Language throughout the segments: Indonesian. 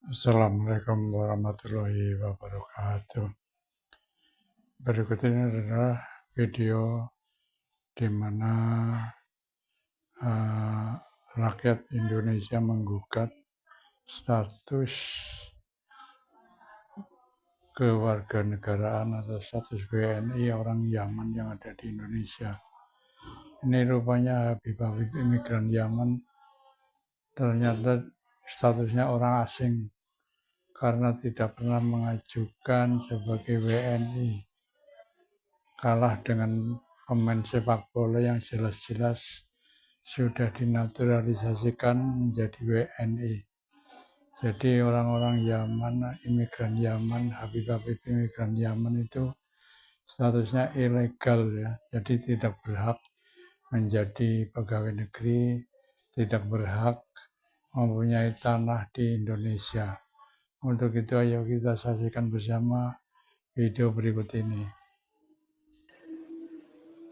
Assalamualaikum warahmatullahi wabarakatuh. Berikut ini adalah video di mana rakyat Indonesia menggugat status kewarganegaraan atau status WNI orang Yaman yang ada di Indonesia. Ini rupanya Habib imigran Yaman ternyata statusnya orang asing karena tidak pernah mengajukan sebagai WNI. Kalah dengan pemain sepak bola yang jelas-jelas sudah dinaturalisasikan menjadi WNI. Jadi orang-orang Yaman, imigran Yaman, Habib imigran Yaman itu statusnya ilegal ya. Jadi tidak berhak menjadi pegawai negeri, tidak berhak mempunyai tanah di Indonesia. Untuk itu ayo kita saksikan bersama video berikut ini.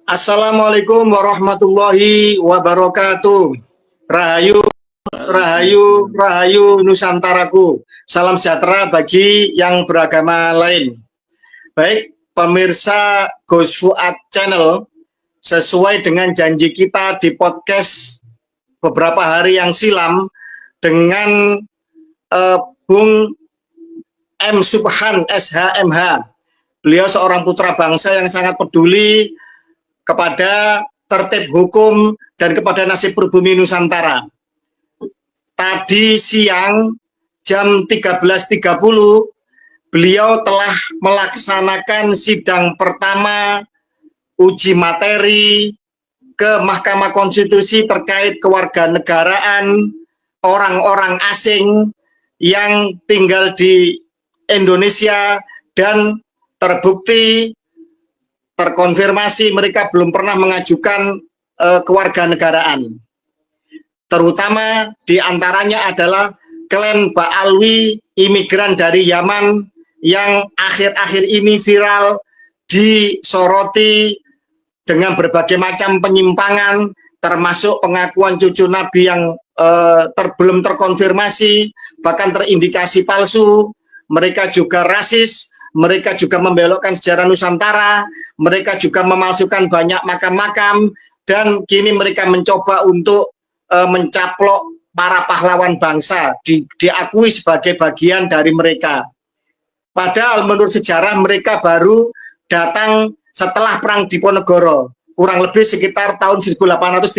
Assalamualaikum warahmatullahi wabarakatuh. Rahayu, rahayu, rahayu Nusantaraku. Salam sejahtera bagi yang beragama lain. Baik, pemirsa Gus Fuad Channel, sesuai dengan janji kita di podcast beberapa hari yang silam dengan Bung M. Subhan SHMH. Beliau seorang putra bangsa yang sangat peduli kepada tertib hukum dan kepada nasib pribumi Nusantara. Tadi siang jam 13.30 beliau telah melaksanakan sidang pertama uji materi ke Mahkamah Konstitusi terkait kewarganegaraan orang-orang asing yang tinggal di Indonesia dan terbukti terkonfirmasi mereka belum pernah mengajukan kewarganegaraan. Terutama diantaranya adalah klan Ba'alwi, imigran dari Yaman yang akhir-akhir ini viral disoroti dengan berbagai macam penyimpangan, termasuk pengakuan cucu Nabi yang belum terkonfirmasi, bahkan terindikasi palsu. Mereka juga rasis, mereka juga membelokkan sejarah Nusantara, mereka juga memalsukan banyak makam-makam, dan kini mereka mencoba untuk mencaplok para pahlawan bangsa, diakui sebagai bagian dari mereka. Padahal menurut sejarah mereka baru datang setelah Perang Diponegoro, kurang lebih sekitar tahun 1832.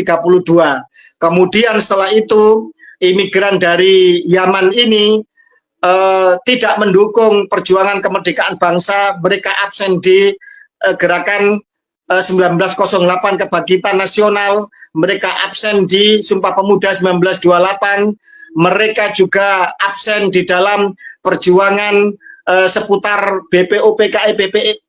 Kemudian setelah itu, imigran dari Yaman ini tidak mendukung perjuangan kemerdekaan bangsa. Mereka absen di gerakan 1908 kebangkitan nasional, mereka absen di Sumpah Pemuda 1928, mereka juga absen di dalam perjuangan seputar BPO PKI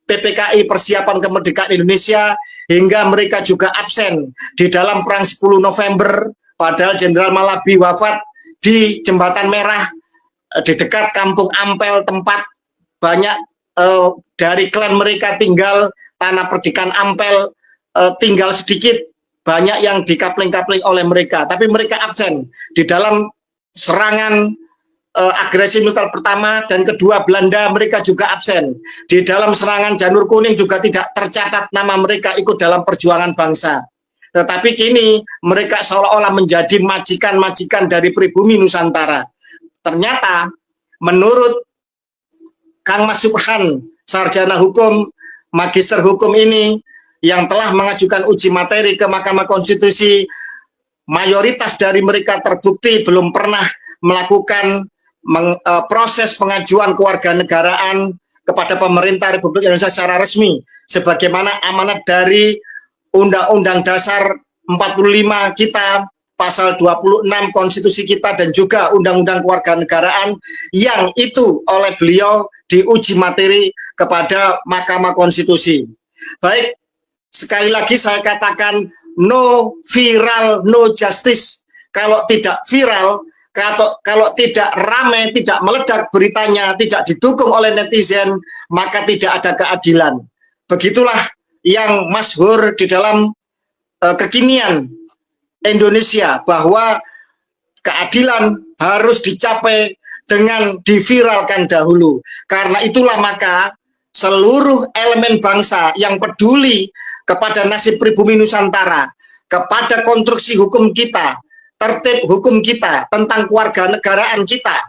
PPKI persiapan kemerdekaan Indonesia, hingga mereka juga absen di dalam Perang 10 November, padahal Jenderal Malabi wafat di Jembatan Merah di dekat Kampung Ampel, tempat banyak dari klan mereka tinggal. Tanah Perdikan Ampel tinggal sedikit, banyak yang dikapling-kapling oleh mereka, tapi mereka absen di dalam serangan agresi militer pertama dan kedua Belanda. Mereka juga absen di dalam serangan Janur Kuning, juga tidak tercatat nama mereka ikut dalam perjuangan bangsa. Tetapi kini mereka seolah-olah menjadi majikan-majikan dari pribumi Nusantara. Ternyata menurut Kang Mas Subhan, sarjana hukum, magister hukum ini, yang telah mengajukan uji materi ke Mahkamah Konstitusi, mayoritas dari mereka terbukti belum pernah melakukan proses pengajuan kewarganegaraan kepada pemerintah Republik Indonesia secara resmi, sebagaimana amanat dari Undang-Undang Dasar 45 kita, pasal 26 konstitusi kita, dan juga Undang-Undang Kewarganegaraan, yang itu oleh beliau diuji materi kepada Mahkamah Konstitusi. Baik, sekali lagi saya katakan, no viral, no justice. Kalau tidak viral, kalau tidak ramai, tidak meledak beritanya, tidak didukung oleh netizen, maka tidak ada keadilan. Begitulah yang masyhur di dalam kekinian Indonesia, bahwa keadilan harus dicapai dengan diviralkan dahulu. Karena itulah maka seluruh elemen bangsa yang peduli kepada nasib pribumi Nusantara, kepada konstruksi hukum kita, tertib hukum kita, tentang kewarganegaraan kita,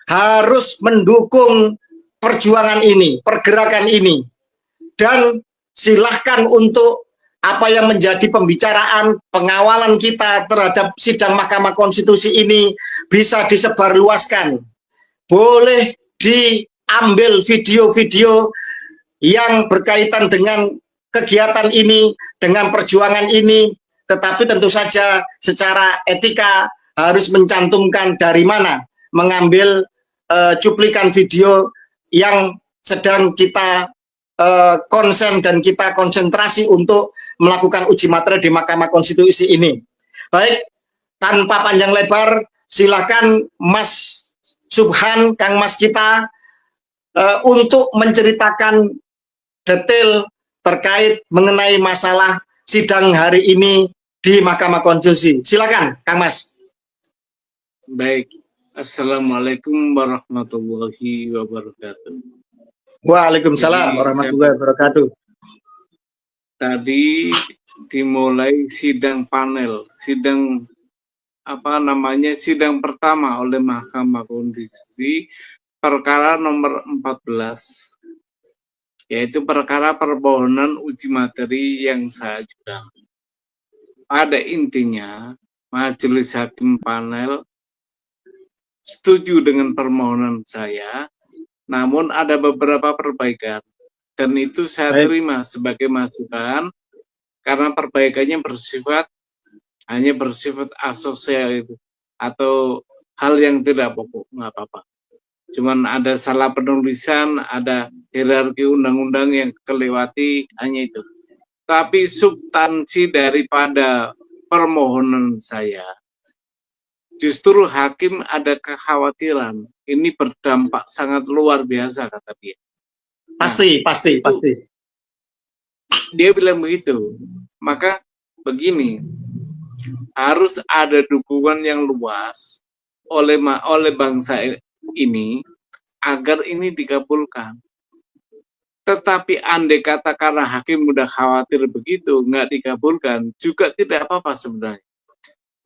harus mendukung perjuangan ini, pergerakan ini. Dan silahkan untuk apa yang menjadi pembicaraan pengawalan kita terhadap sidang Mahkamah Konstitusi ini bisa disebarluaskan. Boleh diambil video-video yang berkaitan dengan kegiatan ini, dengan perjuangan ini, tetapi tentu saja secara etika harus mencantumkan dari mana mengambil cuplikan video yang sedang kita konsen dan kita konsentrasi untuk melakukan uji materi di Mahkamah Konstitusi ini. Baik, tanpa panjang lebar, silakan Mas Subhan, Kang Mas kita untuk menceritakan detail terkait mengenai masalah sidang hari ini di Mahkamah Konstitusi. Silakan, Kang Mas. Baik, Assalamualaikum warahmatullahi wabarakatuh. Waalaikumsalam warahmatullahi wabarakatuh. Tadi dimulai sidang panel, sidang sidang pertama oleh Mahkamah Konstitusi perkara nomor 14, yaitu perkara permohonan uji materi yang saya ajukan. Pada intinya, Majelis Hakim panel setuju dengan permohonan saya, namun ada beberapa perbaikan, dan itu saya terima sebagai masukan karena perbaikannya hanya bersifat asosial itu, atau hal yang tidak pokok, nggak apa-apa. Cuman ada salah penulisan, ada hierarki undang-undang yang kelewati, hanya itu. Tapi substansi daripada permohonan saya, justru hakim ada kekhawatiran ini berdampak sangat luar biasa, kata dia. Pasti. Dia bilang begitu. Maka begini, harus ada dukungan yang luas oleh bangsa ini agar ini dikabulkan. Tetapi andai kata karena hakim mudah khawatir begitu, nggak dikabulkan, juga tidak apa-apa sebenarnya.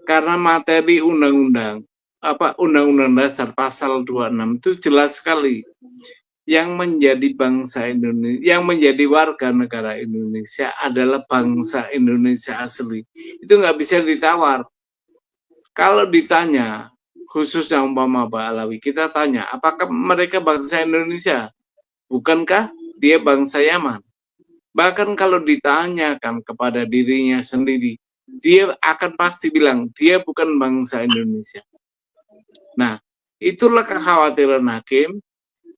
Karena materi undang-undang, Undang-Undang Dasar pasal 26 itu jelas sekali. Yang menjadi bangsa Indonesia, yang menjadi warga negara Indonesia adalah bangsa Indonesia asli. Itu nggak bisa ditawar. Kalau ditanya, khususnya umpama Pak Alawi, kita tanya, apakah mereka bangsa Indonesia? Bukankah dia bangsa Yaman? Bahkan kalau ditanyakan kepada dirinya sendiri, dia akan pasti bilang, dia bukan bangsa Indonesia. Nah, itulah kekhawatiran hakim,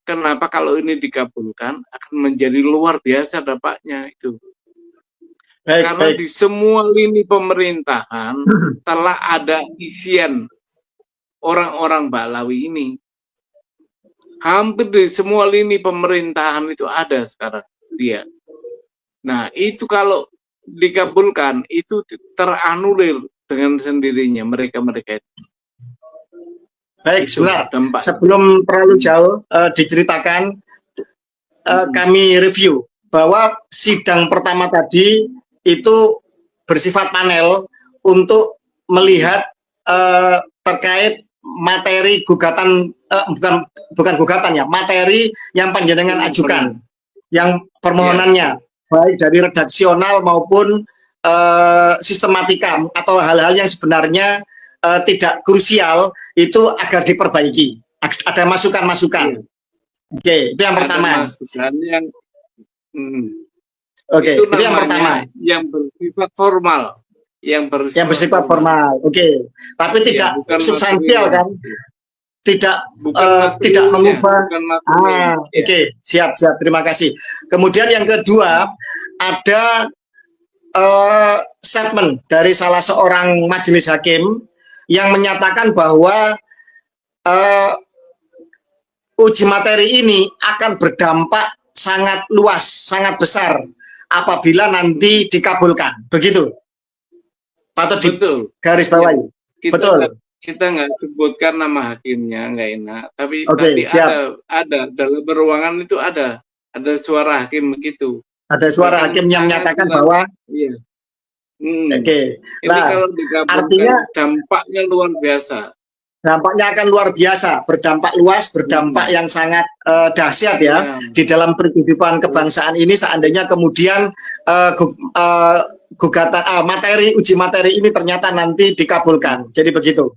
kenapa kalau ini dikabulkan, akan menjadi luar biasa dampaknya itu. Karena di semua lini pemerintahan telah ada isian orang-orang Balawi ini. Hampir di semua lini pemerintahan itu ada sekarang dia. Nah, itu kalau dikabulkan, itu teranulir dengan sendirinya mereka-mereka itu. Baik, sebentar. Sebelum terlalu jauh diceritakan, kami review bahwa sidang pertama tadi itu bersifat panel untuk melihat terkait materi gugatan, bukan gugatan ya, materi yang panjenengan ajukan, yang permohonannya, baik dari redaksional maupun sistematika atau hal-hal yang sebenarnya tidak krusial, itu agar diperbaiki. Ada masukan-masukan. Oke, itu yang pertama. Oke, itu yang pertama. Yang bersifat formal. Yang bersifat formal. Oke, tapi tidak substansial kan? Tidak mengubah. Oke, siap. Terima kasih. Kemudian yang kedua, ada statement dari salah seorang majelis hakim yang menyatakan bahwa uji materi ini akan berdampak sangat luas, sangat besar apabila nanti dikabulkan. Begitu? Patut di garis bawahi. Betul. kita nggak sebutkan nama hakimnya, nggak enak. Tapi Oke, siap. ada dalam ruangan itu ada suara hakim begitu. Ada suara Bahkan hakim yang sangat menyatakan luar, bahwa iya. oke. Ini Lah, kalau digabungkan artinya dampaknya luar biasa. dampaknya akan luar biasa, berdampak luas, berdampak yang sangat dahsyat ya Ya, di dalam kehidupan kebangsaan ini seandainya kemudian gugatan materi uji materi ini ternyata nanti dikabulkan. Jadi begitu.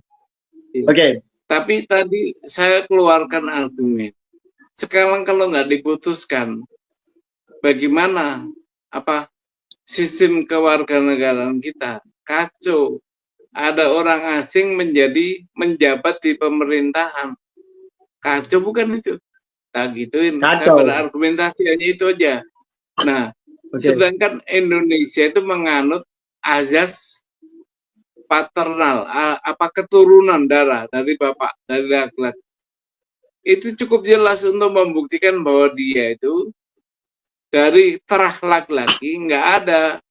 iya. Oke. Tapi tadi saya keluarkan argumen. Sekarang kalau nggak diputuskan, bagaimana sistem kewarganegaraan kita? Kacau. Ada orang asing menjabat di pemerintahan. Kacau bukan itu? Tak gituin. Kacau. Saya berargumentasi hanya itu aja. Nah, sedangkan Indonesia itu menganut azas paternal, keturunan darah dari bapak, dari laki-laki. Itu cukup jelas untuk membuktikan bahwa dia itu dari terah laki-laki nggak ada